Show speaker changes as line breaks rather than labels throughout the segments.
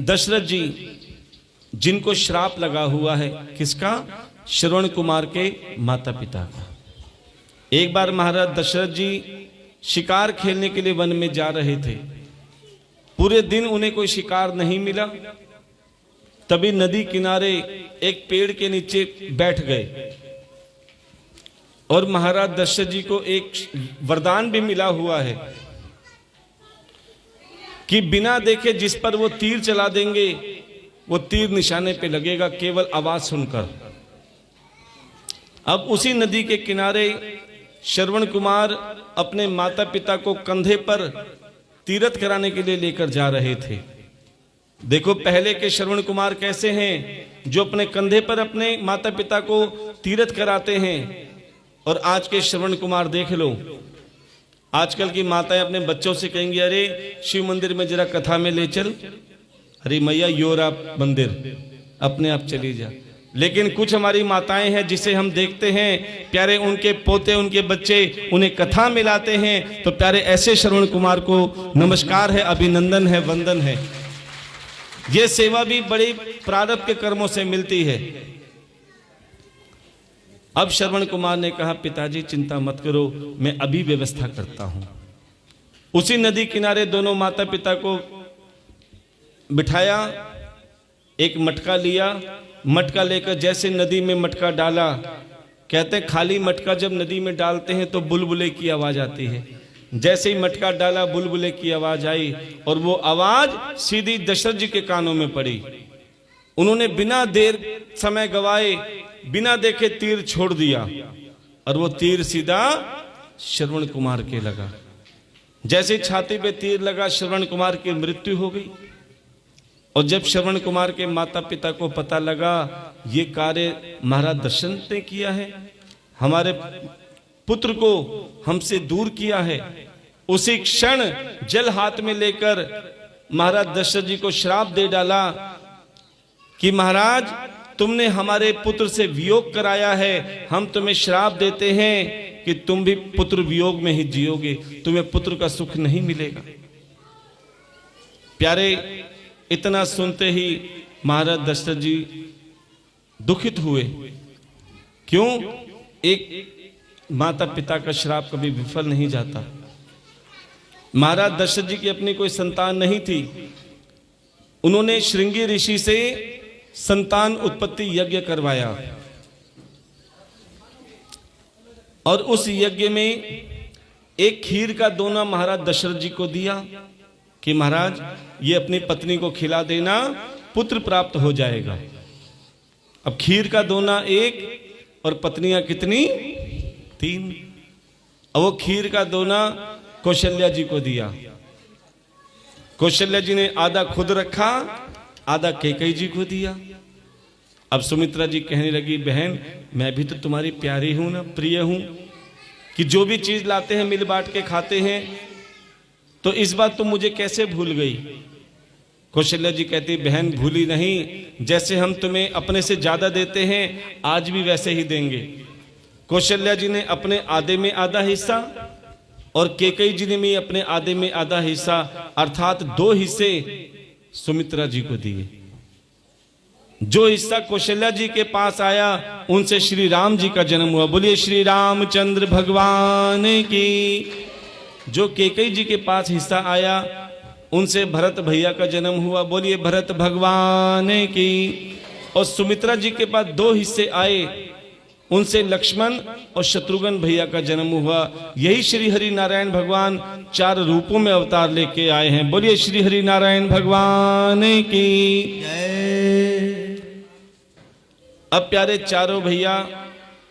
दशरथ जी जिनको श्राप लगा हुआ है, किसका? श्रवण कुमार के माता पिता का। एक बार महाराज दशरथ जी शिकार खेलने के लिए वन में जा रहे थे। पूरे दिन उन्हें कोई शिकार नहीं मिला। तभी नदी किनारे एक पेड़ के नीचे बैठ गए और महाराज दशरथ जी को एक वरदान भी मिला हुआ है कि बिना देखे जिस पर वो तीर चला देंगे वो तीर निशाने पे लगेगा, केवल आवाज सुनकर। अब उसी नदी के किनारे श्रवण कुमार अपने माता पिता को कंधे पर तीर्थ कराने के लिए लेकर जा रहे थे। देखो पहले के श्रवण कुमार कैसे हैं, जो अपने कंधे पर अपने माता पिता को तीर्थ कराते हैं। और आज के श्रवण कुमार देख लो, आजकल की माताएं अपने बच्चों से कहेंगी, अरे शिव मंदिर में जरा कथा में ले चल, अरे मैया योरा मंदिर, अपने आप चली जा। लेकिन कुछ हमारी माताएं हैं जिसे हम देखते हैं, प्यारे उनके पोते उनके बच्चे उन्हें कथा मिलाते हैं, तो प्यारे ऐसे श्रवण कुमार को नमस्कार है, अभिनंदन है, वंदन है। यह सेवा भी बड़ी प्रारब्ध के कर्मों से मिलती है। अब श्रवण कुमार ने कहा, पिताजी चिंता मत करो, मैं अभी व्यवस्था करता हूं। उसी नदी किनारे दोनों माता पिता को बिठाया, एक मटका लिया, मटका लेकर जैसे नदी में मटका डाला, कहते हैं खाली मटका जब नदी में डालते हैं तो बुलबुले की आवाज आती है। जैसे ही मटका डाला बुलबुले की आवाज आई और वो आवाज सीधी दशरथ जी के कानों में पड़ी। उन्होंने बिना देर समय गवाए बिना देखे तीर छोड़ दिया और वो तीर सीधा श्रवण कुमार के लगा। जैसे छाती पे तीर लगा श्रवण कुमार की मृत्यु हो गई। और जब श्रवण कुमार के माता पिता को पता लगा ये कार्य महाराज दशरथ ने किया है, हमारे पुत्र को हमसे दूर किया है, उसी क्षण जल हाथ में लेकर महाराज दशरथ जी को श्राप दे डाला कि महाराज तुमने हमारे पुत्र से वियोग कराया है, हम तुम्हें श्राप देते हैं कि तुम भी पुत्र वियोग में ही जियोगे, तुम्हें पुत्र का सुख नहीं मिलेगा। प्यारे इतना सुनते ही महाराज दशरथ जी दुखित हुए। क्यों? एक माता पिता का श्राप कभी विफल नहीं जाता। महाराज दशरथ जी की अपनी कोई संतान नहीं थी। उन्होंने श्रृंगी ऋषि से संतान उत्पत्ति यज्ञ करवाया और उस यज्ञ में एक खीर का दोना महाराज दशरथ जी को दिया कि महाराज ये अपनी पत्नी को खिला देना, पुत्र प्राप्त हो जाएगा। अब खीर का दोना एक और पत्नियां कितनी? 3। अब वो खीर का दोना कौशल्या जी को दिया। कौशल्या जी ने आधा खुद रखा, आधा कैकेयी जी को दिया। अब सुमित्रा जी कहने लगी, बहन मैं भी तो तुम्हारी प्यारी हूं ना, प्रिय हूं, कि जो भी चीज लाते हैं मिल बांट के खाते हैं, तो इस बात तुम मुझे कैसे भूल गई? कौशल्या जी कहती, बहन भूली नहीं, जैसे हम तुम्हें अपने से ज्यादा देते हैं आज भी वैसे ही देंगे। कौशल्या जी ने अपने आधे में आधा हिस्सा और कैकेयी जी ने भी अपने आधे में आधा हिस्सा, अर्थात 2 हिस्से सुमित्रा जी को दिए। जो हिस्सा कौशल्या जी के पास आया उनसे श्री राम जी का जन्म हुआ। बोलिए श्री रामचंद्र भगवान की। जो कैकेयी जी के पास हिस्सा आया उनसे भरत भैया का जन्म हुआ। बोलिए भरत भगवान की। और सुमित्रा जी के पास 2 हिस्से आए, उनसे लक्ष्मण और शत्रुघ्न भैया का जन्म हुआ। यही श्री हरि नारायण भगवान 4 रूपों में अवतार लेके आए हैं। बोलिए श्री हरि नारायण भगवान की जय। अब प्यारे चारों भैया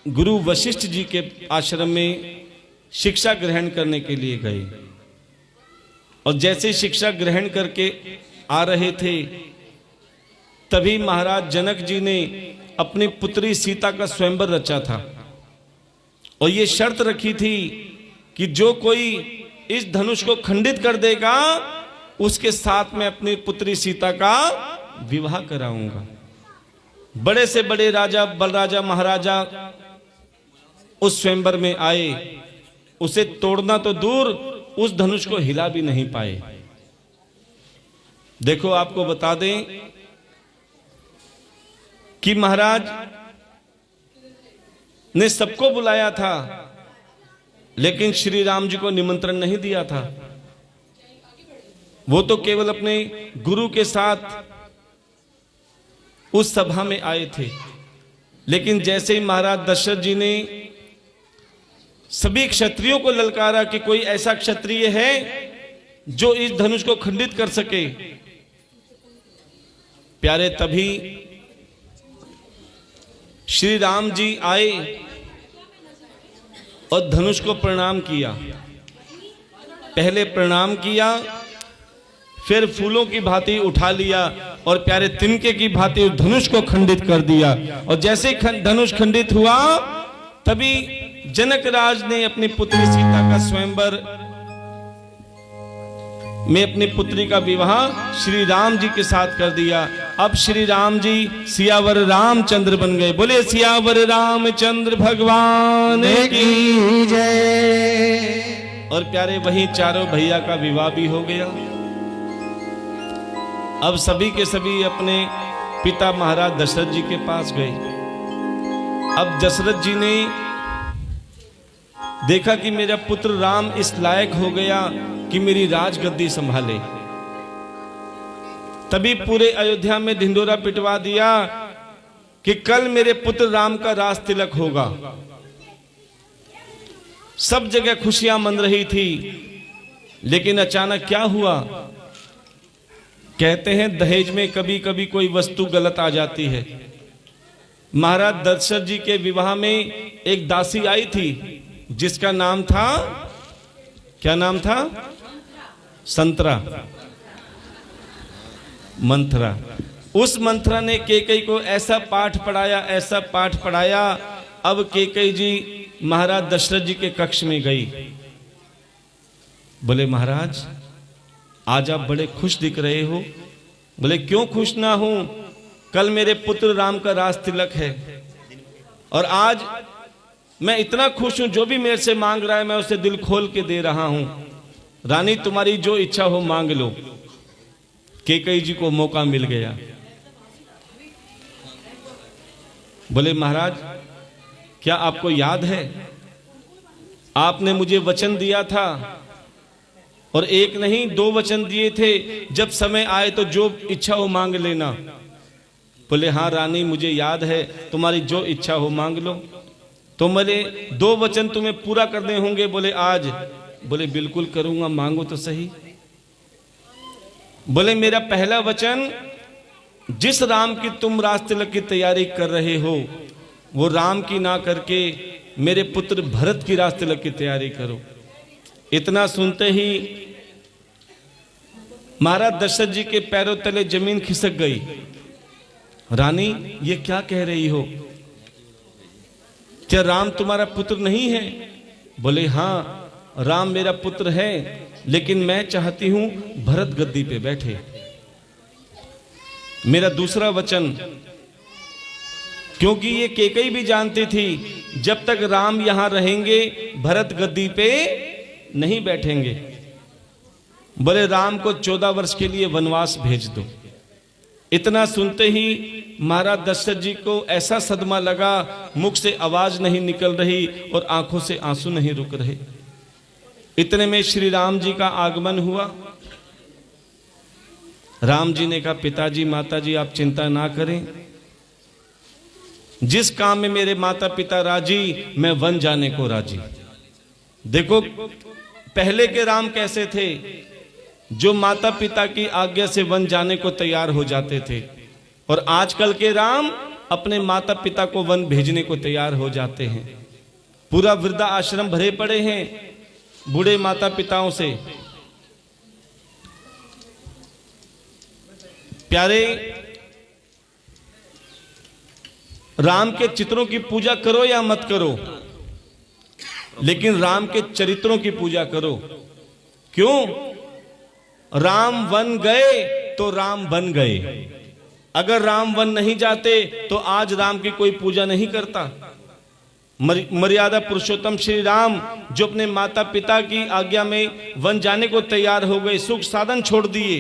गुरु वशिष्ठ जी के आश्रम में शिक्षा ग्रहण करने के लिए गए और जैसे शिक्षा ग्रहण करके आ रहे थे तभी महाराज जनक जी ने अपनी पुत्री सीता का स्वयंवर रचा था और ये शर्त रखी थी कि जो कोई इस धनुष को खंडित कर देगा उसके साथ में अपनी पुत्री सीता का विवाह कराऊंगा। बड़े से बड़े राजा बलराजा महाराजा उस स्वयंवर में आए, उसे तोड़ना तो दूर उस धनुष को हिला भी नहीं पाए। देखो आपको बता दें कि महाराज ने सबको बुलाया था, लेकिन श्री राम जी को निमंत्रण नहीं दिया था। वो तो केवल अपने गुरु के साथ उस सभा में आए थे। लेकिन जैसे ही महाराज दशरथ जी ने सभी क्षत्रियों को ललकारा कि कोई ऐसा क्षत्रिय है जो इस धनुष को खंडित कर सके, प्यारे तभी श्री राम जी आए और धनुष को प्रणाम किया। पहले प्रणाम किया, फिर फूलों की भांति उठा लिया और प्यारे तिनके की भांति उस धनुष को खंडित कर दिया। और जैसे ही धनुष खंडित हुआ, तभी जनक राज ने अपनी पुत्री सीता का स्वयंवर में अपनी पुत्री का विवाह श्री राम जी के साथ कर दिया। अब श्री राम जी सियावर रामचंद्र बन गए। बोले सियावर रामचंद्र भगवान की जय। और प्यारे वहीं चारों भैया का विवाह भी हो गया। अब सभी के सभी अपने पिता महाराज दशरथ जी के पास गए। अब दशरथ जी ने देखा कि मेरा पुत्र राम इस लायक हो गया कि मेरी राजगद्दी संभाले। तभी पूरे अयोध्या में ढिंढोरा पिटवा दिया कि कल मेरे पुत्र राम का राज तिलक होगा। सब जगह खुशियां मन रही थी, लेकिन अचानक क्या हुआ? कहते हैं दहेज में कभी कभी कोई वस्तु गलत आ जाती है। महाराज दशरथ जी के विवाह में एक दासी आई थी जिसका नाम था, क्या नाम था? संतरा, मंथरा। उस मंथरा ने केकई को ऐसा पाठ पढ़ाया, ऐसा पाठ पढ़ाया। अब केकई जी महाराज दशरथ जी के कक्ष में गई। बोले महाराज आज आप बड़े खुश दिख रहे हो। बोले क्यों खुश ना हूं, कल मेरे पुत्र राम का राज तिलक है और आज मैं इतना खुश हूं, जो भी मेरे से मांग रहा है मैं उसे दिल खोल के दे रहा हूं। रानी तुम्हारी जो इच्छा हो मांग लो। केकई जी को मौका मिल गया। बोले महाराज क्या आपको याद है, आपने मुझे वचन दिया था, और एक नहीं 2 वचन दिए थे, जब समय आए तो जो इच्छा हो मांग लेना। बोले हाँ रानी मुझे याद है, तुम्हारी जो इच्छा हो मांग लो। तो बोले 2 वचन तुम्हें पूरा करने होंगे। बोले आज? बोले बिल्कुल करूंगा, मांगो तो सही। बोले मेरा पहला वचन, जिस राम की तुम राज तिलक की तैयारी कर रहे हो वो राम की ना करके मेरे पुत्र भरत की राज तिलक की तैयारी करो। इतना सुनते ही महाराज दशरथ जी के पैरों तले जमीन खिसक गई। रानी ये क्या कह रही हो, क्या राम तुम्हारा पुत्र नहीं है? बोले हाँ राम मेरा पुत्र है, लेकिन मैं चाहती हूं भरत गद्दी पे बैठे। मेरा दूसरा वचन, क्योंकि ये केकई भी जानती थी जब तक राम यहां रहेंगे भरत गद्दी पे नहीं बैठेंगे। बोले राम को 14 वर्ष के लिए वनवास भेज दो। इतना सुनते ही महाराज दशरथ जी को ऐसा सदमा लगा, मुख से आवाज नहीं निकल रही और आंखों से आंसू नहीं रुक रहे। इतने में श्री राम जी का आगमन हुआ। राम जी ने कहा पिताजी माताजी आप चिंता ना करें, जिस काम में मेरे माता पिता राजी मैं वन जाने को राजी। देखो पहले के राम कैसे थे, जो माता पिता की आज्ञा से वन जाने को तैयार हो जाते थे, और आजकल के राम अपने माता पिता को वन भेजने को तैयार हो जाते हैं। पूरा वृद्धा आश्रम भरे पड़े हैं बूढ़े माता पिताओं से। प्यारे राम के चित्रों की पूजा करो या मत करो, लेकिन राम के चरित्रों की पूजा करो। क्यों? राम वन गए तो राम बन गए। अगर राम वन नहीं जाते तो आज राम की कोई पूजा नहीं करता। मर्यादा पुरुषोत्तम श्री राम जो अपने माता पिता की आज्ञा में वन जाने को तैयार हो गए, सुख साधन छोड़ दिए,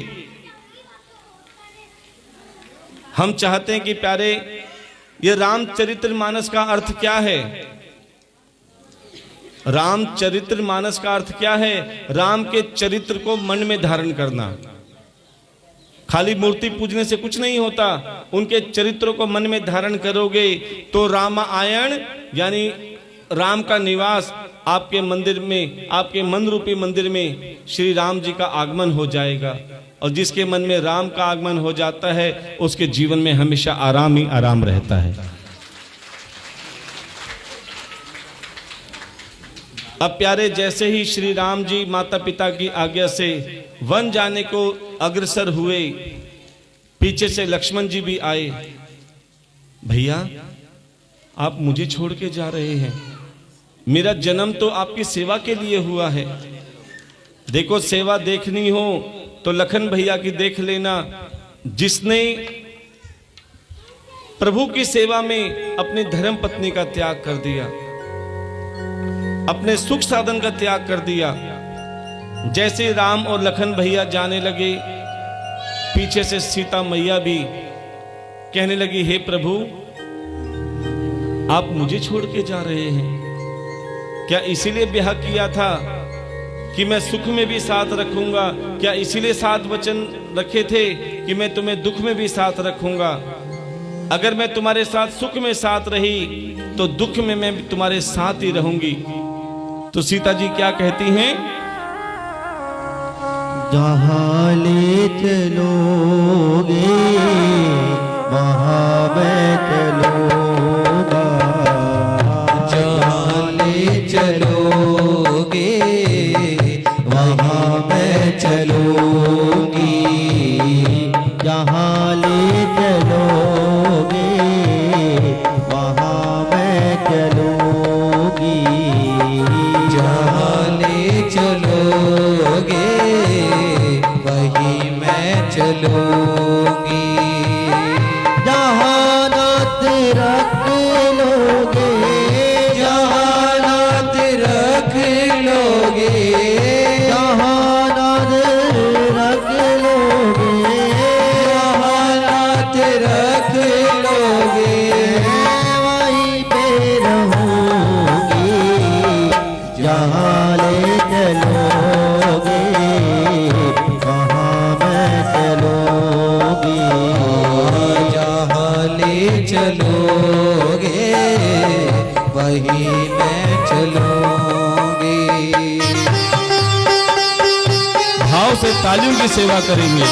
हम चाहते हैं कि प्यारे, ये रामचरितमानस का अर्थ क्या है? रामचरितमानस का अर्थ क्या है? राम के चरित्र को मन में धारण करना। खाली मूर्ति पूजने से कुछ नहीं होता, उनके चरित्रों को मन में धारण करोगे तो रामायण यानी राम का निवास आपके मंदिर में, आपके मन रूपी मंदिर में श्री राम जी का आगमन हो जाएगा। और जिसके मन में राम का आगमन हो जाता है उसके जीवन में हमेशा आराम ही आराम रहता है। अब प्यारे, जैसे ही श्री राम जी माता पिता की आज्ञा से वन जाने को अग्रसर हुए, पीछे से लक्ष्मण जी भी आए। भैया, आप मुझे छोड़ के जा रहे हैं, मेरा जन्म तो आपकी सेवा के लिए हुआ है। देखो, सेवा देखनी हो तो लखन भैया की देख लेना, जिसने प्रभु की सेवा में अपनी धर्म पत्नी का त्याग कर दिया, अपने सुख साधन का त्याग कर दिया। जैसे राम और लखन भैया जाने लगे, पीछे से सीता मैया भी कहने लगी, हे प्रभु, आप मुझे छोड़ के जा रहे हैं? क्या इसीलिए ब्याह किया था कि मैं सुख में भी साथ रखूंगा? क्या इसीलिए साथ वचन रखे थे कि मैं तुम्हें दुख में भी साथ रखूंगा? अगर मैं तुम्हारे साथ सुख में साथ रही तो दुख में मैं तुम्हारे साथ ही रहूंगी। तो सीता जी क्या कहती हैं?
जहाँ ले चलोगे वहाँ मैं चलूँगा, जहाँ ले चलोगे वहाँ मैं चलूँगी, जहाँ ले चलोगे वहाँ मैं चलूँगी, जहाँ ले चलोगे वही मैं चलूँगी, जहाँ नाथ रख लोगे, जहाँ नाथ रख लोगे, जहाँ नाथ रख लोगे, जहाँ नाथ रख लोगे वहीं पे रहूँगी, जहाँ ले चलोगे वहाँ मैं चलूँगी, जहाँ ले चलोगे वही मैं चलूँगी।
भाव से तालियों की सेवा करेंगे।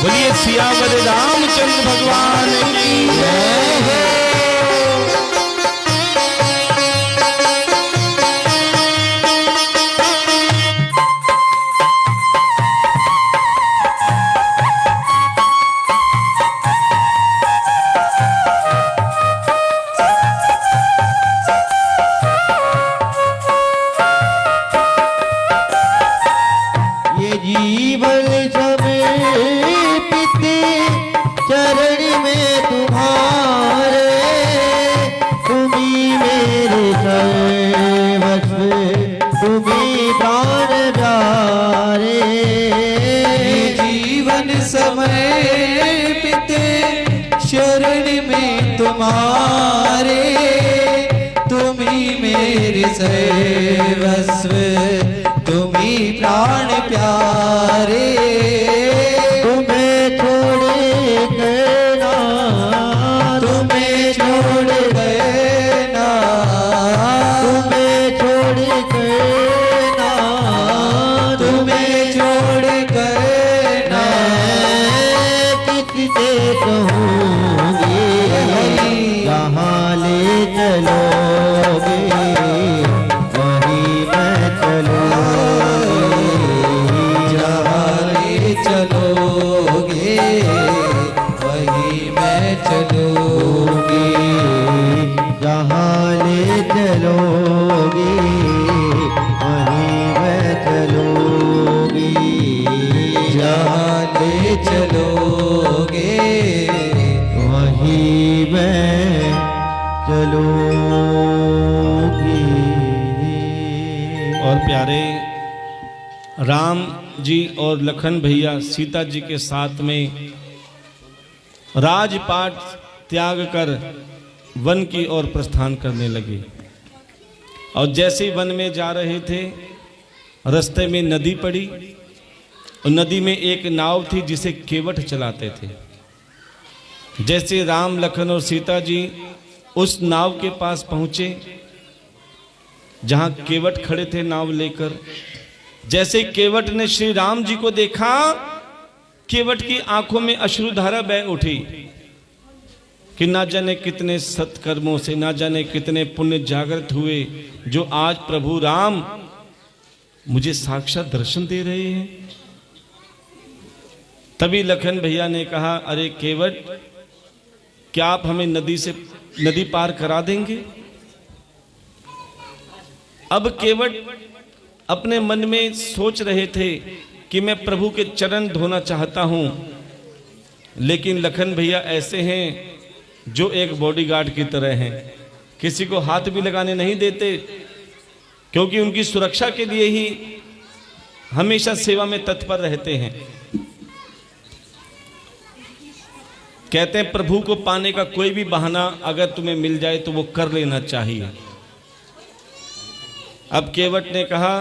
बोलिए सियावर रामचंद्र भगवान की जय हो।
ये जीवन समर्पित चरण में तुम्हारे, तुम्ही मेरे सर्वस्व, तुम्ही प्राण प्यारे। जीवन समर्पित शरण में तुम्हारे, तुम्ही मेरे सर्वस्व, तुम्ही प्राण प्यारे। तुम्हें छोड़ गए ना, तुम्हें छोड़ गए ना, तुम्हें छोड़ गए ना, तुम्हें छोड़ गए ना, किससे कहूँगी, जहाँ ले चलोगे वहीं मैं चलूँगी, जहाँ ले चलोगे वहीं मैं चलूँगी, जहाँ ले चलोगे वहीं मैं चलूँगी, जहाँ ले चलोगे वहीं मैं चलूँगी।
और प्यारे, राम जी और लखन भैया सीता जी के साथ में राजपाट त्याग कर वन की ओर प्रस्थान करने लगे। और जैसे ही वन में जा रहे थे, रास्ते में नदी पड़ी और नदी में एक नाव थी जिसे केवट चलाते थे। जैसे राम, लखन और सीता जी उस नाव के पास पहुंचे जहां केवट खड़े थे नाव लेकर, जैसे केवट ने श्री राम जी को देखा, केवट की आंखों में अश्रुधारा बह उठी कि ना जाने कितने सत्कर्मों से, ना जाने कितने पुण्य जागृत हुए, जो आज प्रभु राम मुझे साक्षात दर्शन दे रहे हैं। तभी लखन भैया ने कहा, अरे केवट, क्या आप हमें नदी पार करा देंगे? अब केवट अपने मन में सोच रहे थे कि मैं प्रभु के चरण धोना चाहता हूं, लेकिन लखन भैया ऐसे हैं जो एक बॉडीगार्ड की तरह हैं, किसी को हाथ भी लगाने नहीं देते, क्योंकि उनकी सुरक्षा के लिए ही हमेशा सेवा में तत्पर रहते हैं। कहते हैं प्रभु को पाने का कोई भी बहाना अगर तुम्हें मिल जाए तो वो कर लेना चाहिए। अब केवट ने कहा,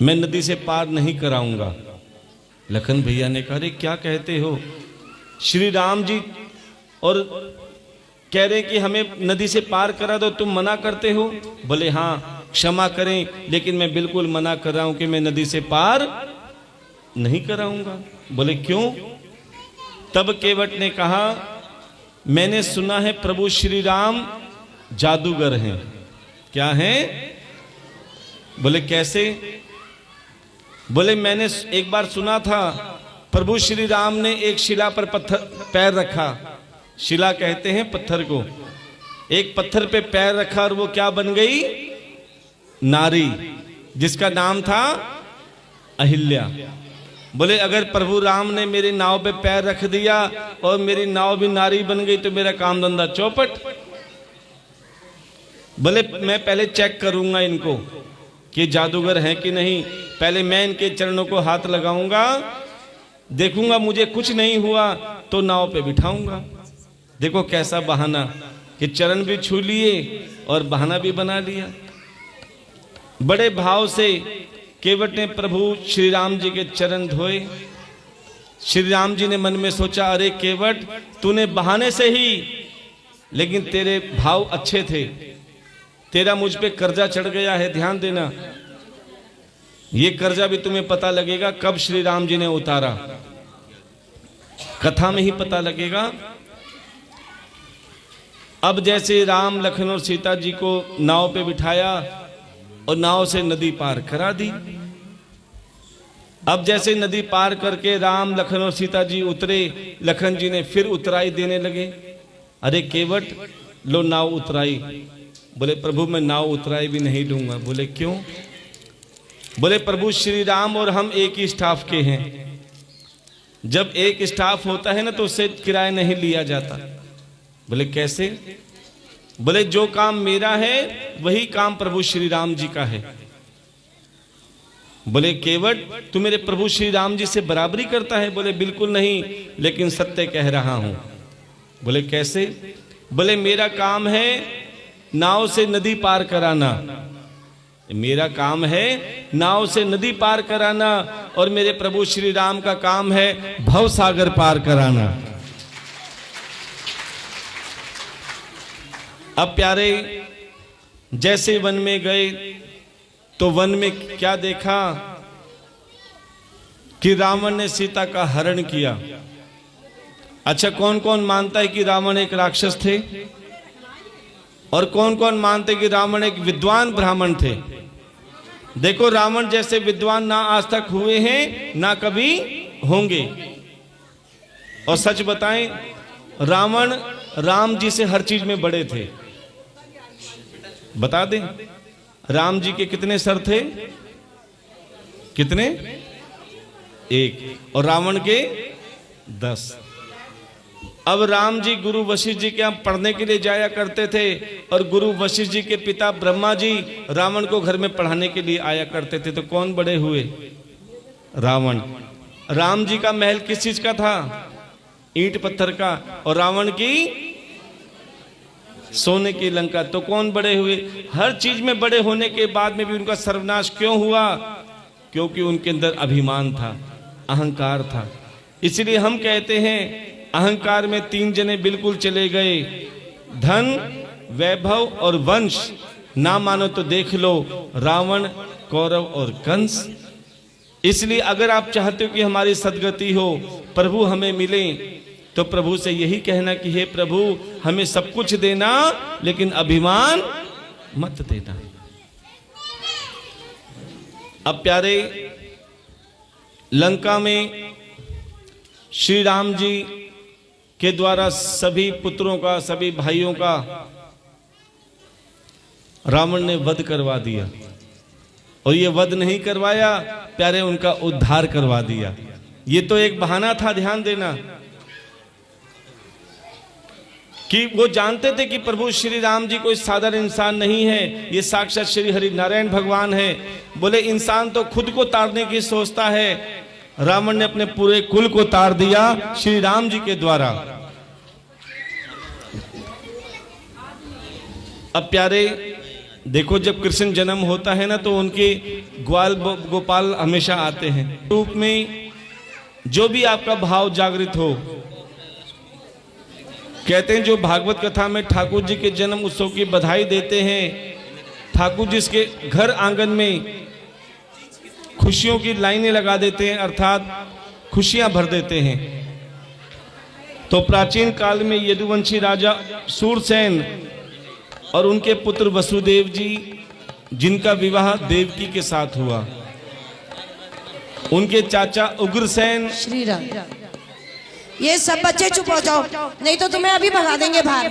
मैं नदी से पार नहीं कराऊंगा। लखन भैया ने कहा, अरे क्या कहते हो, श्री राम जी और कह रहे कि हमें नदी से पार करा दो, तुम मना करते हो? बोले हाँ, क्षमा करें, लेकिन मैं बिल्कुल मना कर रहा हूं कि मैं नदी से पार नहीं कराऊंगा। बोले क्यों? तब केवट ने कहा, मैंने सुना है प्रभु श्री राम जादूगर हैं। क्या हैं? बोले कैसे? बोले मैंने एक बार सुना था प्रभु श्री राम ने एक शिला पर पैर रखा, शिला कहते हैं पत्थर को, एक पत्थर पे पैर रखा और वो क्या बन गई? नारी, जिसका नाम था अहिल्या। बोले अगर प्रभु राम ने मेरी नाव पे पैर रख दिया और मेरी नाव भी नारी बन गई तो मेरा काम धंधा चौपट। बोले मैं पहले चेक करूंगा इनको कि जादूगर हैं कि नहीं, पहले मैं इनके चरणों को हाथ लगाऊंगा, देखूंगा मुझे कुछ नहीं हुआ तो नाव पे बिठाऊंगा। देखो कैसा बहाना कि चरण भी छू लिए और बहाना भी बना लिया। बड़े भाव से केवट ने प्रभु श्री राम जी के चरण धोए। श्री राम जी ने मन में सोचा, अरे केवट, तूने बहाने से ही, लेकिन तेरे भाव अच्छे थे, तेरा मुझ पे कर्जा चढ़ गया है, ध्यान देना। ये कर्जा भी तुम्हें पता लगेगा कब श्री राम जी ने उतारा, कथा में ही पता लगेगा। अब जैसे राम, लखन और सीता जी को नाव पे बिठाया और नाव से नदी पार करा दी। अब जैसे नदी पार करके राम, लखन और सीता जी उतरे, लखन जी ने फिर उतराई देने लगे। अरे केवट, लो नाव उतराई। बोले प्रभु मैं नाव उतराई भी नहीं लूंगा। बोले क्यों? बोले प्रभु श्री राम और हम एक ही स्टाफ के हैं, जब एक स्टाफ होता है ना तो उससे किराया नहीं लिया जाता। बोले कैसे? बोले जो काम मेरा है वही काम प्रभु श्री राम जी का है। बोले केवट, तू मेरे प्रभु श्री राम जी से बराबरी करता है? बोले बिल्कुल नहीं, लेकिन सत्य कह रहा हूं। बोले कैसे? बोले मेरा काम है नाव से नदी पार कराना, मेरा काम है नाव से नदी पार कराना, और मेरे प्रभु श्री राम का काम है भव सागर पार कराना। अब प्यारे, जैसे वन में गए तो वन में क्या देखा कि रावण ने सीता का हरण किया। अच्छा, कौन कौन मानता है कि रावण एक राक्षस थे? और कौन कौन मानते कि रावण एक विद्वान ब्राह्मण थे? देखो, रावण जैसे विद्वान ना आज तक हुए हैं, ना कभी होंगे। और सच बताएं, रावण राम जी से हर चीज में बड़े थे। बता दें, राम जी के कितने सर थे? कितने? एक। और रावण के 10। अब राम जी गुरु वशिष्ठ जी के यहाँ पढ़ने के लिए जाया करते थे, और गुरु वशिष्ठ जी के पिता ब्रह्मा जी रावण को घर में पढ़ाने के लिए आया करते थे। तो कौन बड़े हुए? रावण। राम जी का महल किस चीज का था? ईंट पत्थर का, और रावण की सोने की लंका। तो कौन बड़े हुए? हर चीज में बड़े होने के बाद में भी उनका सर्वनाश क्यों हुआ? क्योंकि उनके अंदर अभिमान था, अहंकार था। इसलिए हम कहते हैं अहंकार में 3 जने बिल्कुल चले गए, धन, वैभव और वंश। ना मानो तो देख लो, रावण, कौरव और कंस। इसलिए अगर आप चाहते हो कि हमारी सदगति हो, प्रभु हमें मिले, तो प्रभु से यही कहना कि हे प्रभु हमें सब कुछ देना, लेकिन अभिमान मत देना। अब प्यारे, लंका में श्री राम जी के द्वारा सभी पुत्रों का, सभी भाइयों का रावण ने वध करवा दिया। और ये वध नहीं करवाया प्यारे, उनका उद्धार करवा दिया। ये तो एक बहाना था, ध्यान देना, कि वो जानते थे कि प्रभु श्री राम जी कोई साधारण इंसान नहीं है, ये साक्षात श्री हरि नारायण भगवान है। बोले इंसान तो खुद को तारने की सोचता है, रावण ने अपने पूरे कुल को तार दिया श्री राम जी के द्वारा। अब प्यारे देखो, जब कृष्ण जन्म होता है ना, तो उनके ग्वाल गोपाल हमेशा आते हैं रूप में। जो भी आपका भाव जागृत हो, कहते हैं जो भागवत कथा में ठाकुर जी के जन्म उत्सव की बधाई देते हैं, ठाकुर जी के घर आंगन में खुशियों की लाइनें लगा देते हैं, अर्थात खुशियां भर देते हैं। तो प्राचीन काल में यदुवंशी राजा सूरसेन और उनके पुत्र वसुदेव जी, जिनका विवाह देवकी के साथ हुआ, उनके चाचा उग्रसेन।
श्री राम। ये सब बच्चे चुप हो जाओ, नहीं तो तुम्हें अभी भगा देंगे बाहर।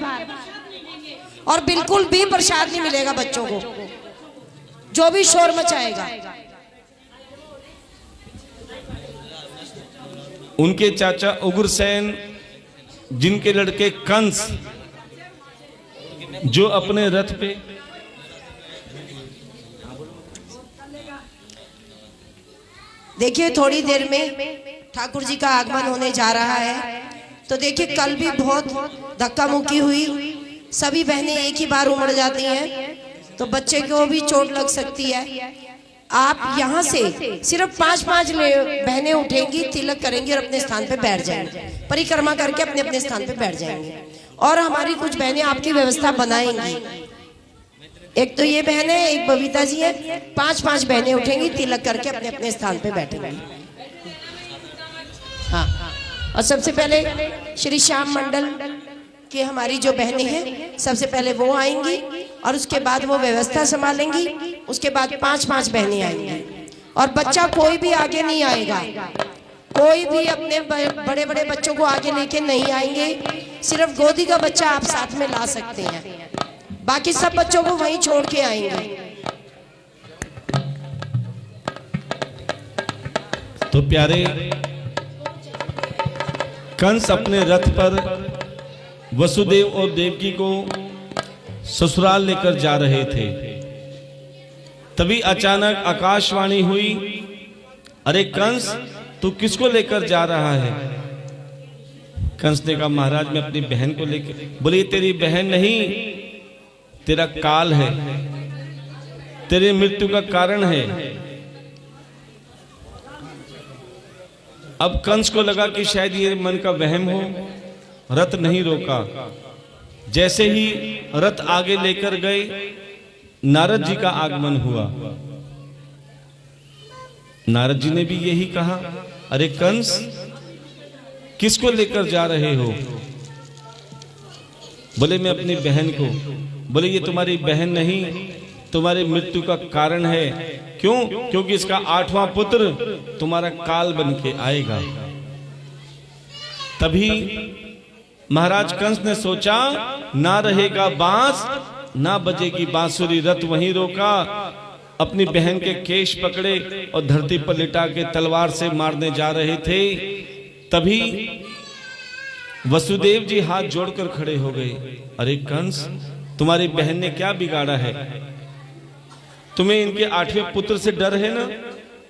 और बिल्कुल भी प्रसाद नहीं मिलेगा बच्चों को, जो भी शोर मचाएगा।
उनके चाचा उग्रसेन, जिनके लड़के कंस, जो अपने रथ पे
देखिए थोड़ी देर में ठाकुर जी का आगमन होने जा रहा है। तो देखिए कल भी बहुत धक्का मुक्की हुई, सभी बहनें एक ही बार उमड़ जाती हैं, तो बच्चे को भी चोट लग सकती है। आप यहाँ से सिर्फ 5-5 बहनें उठेंगी, तिलक करेंगी और अपने स्थान पे बैठ जाएंगी, परिक्रमा करके अपने अपने स्थान पे बैठ जाएंगे। और हमारी कुछ बहनें आपकी व्यवस्था बनाएंगी। एक तो ये बहन है, एक बबीता जी है, 5-5 बहनें उठेंगी, तिलक करके अपने अपने स्थान पे बैठेंगी। हाँ, और सबसे पहले श्री श्याम मंडल की हमारी जो बहनें हैं, सबसे पहले वो आएंगी और उसके बाद वो व्यवस्था संभालेंगी। उसके बाद 5-5 बहनें आएंगी और बच्चा कोई भी आगे नहीं आएगा, कोई भी अपने बड़े बड़े बच्चों को आगे लेके नहीं आएंगे। सिर्फ गोदी का बच्चा आप साथ में ला सकते हैं, बाकी सब बच्चों को वहीं छोड़ के आएंगे।
तो प्यारे, कंस अपने रथ पर वसुदेव और देवकी को ससुराल लेकर जा रहे थे। तभी अचानक आकाशवाणी हुई, अरे कंस, तू किसको लेकर जा रहा है? कंस ने कहा, महाराज मैं अपनी बहन को लेकर। बोले, तेरी बहन नहीं, तेरा काल है, तेरी मृत्यु का कारण है। अब कंस को लगा कि शायद ये मन का वहम हो, रथ नहीं रोका। जैसे ही रथ आगे लेकर गए, नारद जी का आगमन हुआ। नारद जी ने भी यही कहा, अरे कंस, किसको लेकर जा रहे हो? बोले, मैं अपनी बहन को। बोले, ये तुम्हारी बहन नहीं, तुम्हारी मृत्यु का कारण है। क्यों? क्योंकि इसका 8वां पुत्र तुम्हारा काल बन के आएगा। तभी महाराज कंस ने सोचा, ना रहेगा बांस, ना बजेगी बांसुरी। रथ वहीं रोका, अपनी बहन के केश पकड़े और धरती पर लिटा के तलवार से मारने जा रहे थे। तभी वसुदेव जी हाथ जोड़कर खड़े हो गए। अरे कंस, तुम्हारी बहन ने क्या बिगाड़ा है? तुम्हें इनके 8वें पुत्र से डर है ना?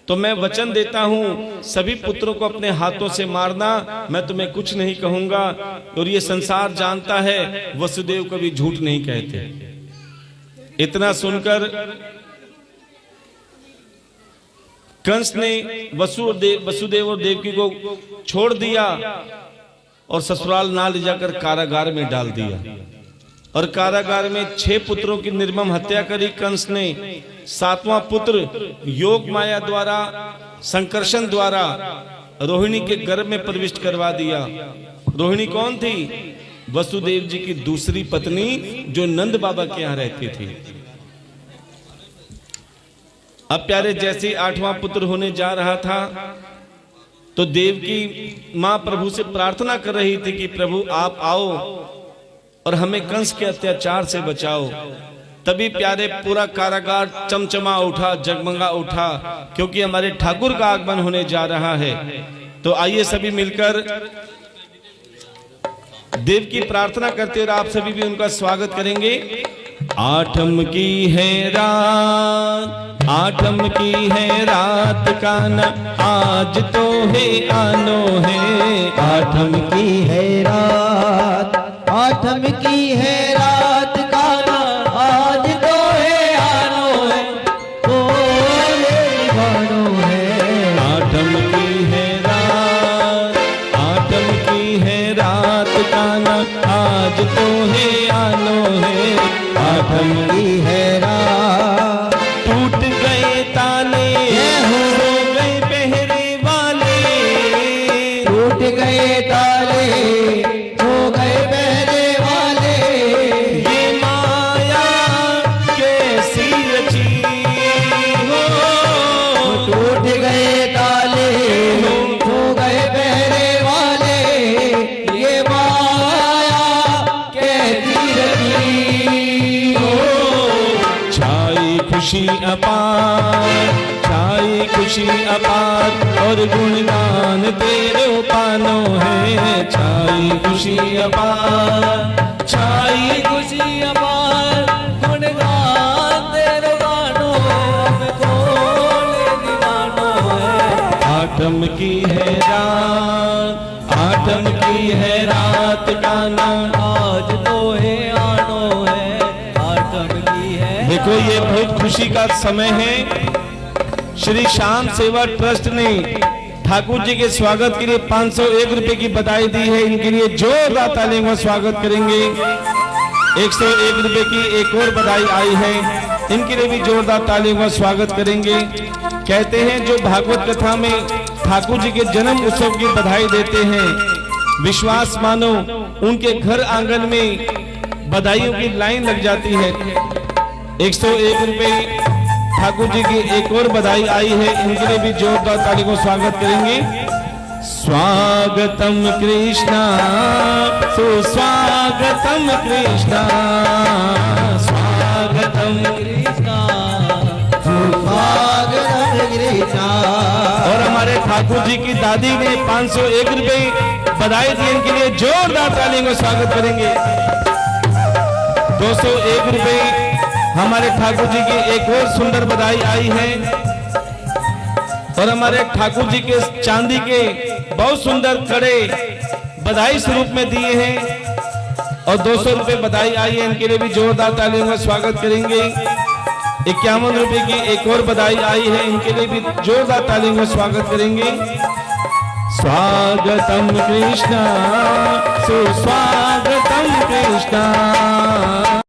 तो मैं वचन देता हूं सभी पुत्रों को अपने हाथों से मारना, मैं तुम्हें कुछ नहीं कहूंगा। और ये संसार जानता है वसुदेव कभी झूठ नहीं कहते। इतना सुनकर कंस ने वसुदेव और देवकी को छोड़ दिया और ससुराल ना ले जाकर कारागार में डाल दिया। और कारागार में 6 पुत्रों की निर्मम हत्या करी कंस ने। 7वां पुत्र योग माया द्वारा, संकर्षण द्वारा रोहिणी के गर्भ में प्रविष्ट करवा दिया। रोहिणी कौन थी? वसुदेव जी की दूसरी पत्नी, जो नंद बाबा के यहाँ रहती थी। अब प्यारे, जैसे 8वां पुत्र होने जा रहा था तो देवकी मां प्रभु से प्रार्थना कर रही थी कि प्रभु आप आओ और हमें कंस के अत्याचार से बचाओ। तभी प्यारे पूरा कारागार चमचमा उठा, जगमगा उठा, क्योंकि हमारे ठाकुर का आगमन होने जा रहा है। तो आइए सभी मिलकर देव की प्रार्थना करते और आप सभी भी उनका स्वागत करेंगे। आठम की है रात, आठम की है रात का न आज तो है आनो है।
आठम की है रात, आठम की है रात का ना आज तो है आनो है, बोले निभानो है।
आठम की है रात, आठम की है रात का न आज तो है आनो है।
आठम की है रात,
टूट गए ताले हो गए पहरे वाले,
टूट गए ताले हो गए पहरे वाले।
ये माया कैसी रची हो।
टूट गए ताले हो गए पहरे वाले, ये माया कैसी रची हो।
छाई खुशी अपार, छाई खुशी अपार और गुणगान तेरो पानो है। छाई खुशी अपार, छाई खुशी अपार गुणगान तेरो गानो है, खोले दीवानो है। आठम की है रात, आठम की है रात का नाम आज तो है आनो है। आठम की है। देखो ये बहुत खुशी का समय है। श्री श्याम सेवा ट्रस्ट ने ठाकुर जी के स्वागत के लिए 501 रुपए की बधाई दी है। इनके लिए जोरदार तालियों का स्वागत करेंगे। 101 रुपए की एक और बधाई आई है, इनके लिए भी जोरदार तालियों का स्वागत करेंगे। कहते हैं जो भागवत कथा में ठाकुर जी के जन्म उत्सव की बधाई देते हैं, विश्वास मानो उनके घर आंगन में बधाइयों की लाइन लग जाती है। 101 रुपए ठाकुर जी की एक और बधाई आई है, इनके लिए भी जोरदार ताली को स्वागत करेंगे। स्वागतम कृष्णा सुस्वागतम कृष्णा, स्वागतम कृष्णा
सुस्वागतम कृष्णा।
और हमारे ठाकुर जी की दादी ने 501 रुपए बधाई दी, इनके लिए जोरदार ताली को स्वागत करेंगे। 201 रुपए हमारे ठाकुर जी की एक और सुंदर बधाई आई है। और हमारे ठाकुर जी के चांदी के बहुत सुंदर कड़े बधाई स्वरूप में दिए हैं। और 200 रुपए बधाई आई है, इनके लिए भी जोरदार तालियों का स्वागत करेंगे। 51 रुपए की एक और बधाई आई है, इनके लिए भी जोरदार तालियों का स्वागत करेंगे। स्वागतम कृष्णा सुस्वागतम कृष्णा।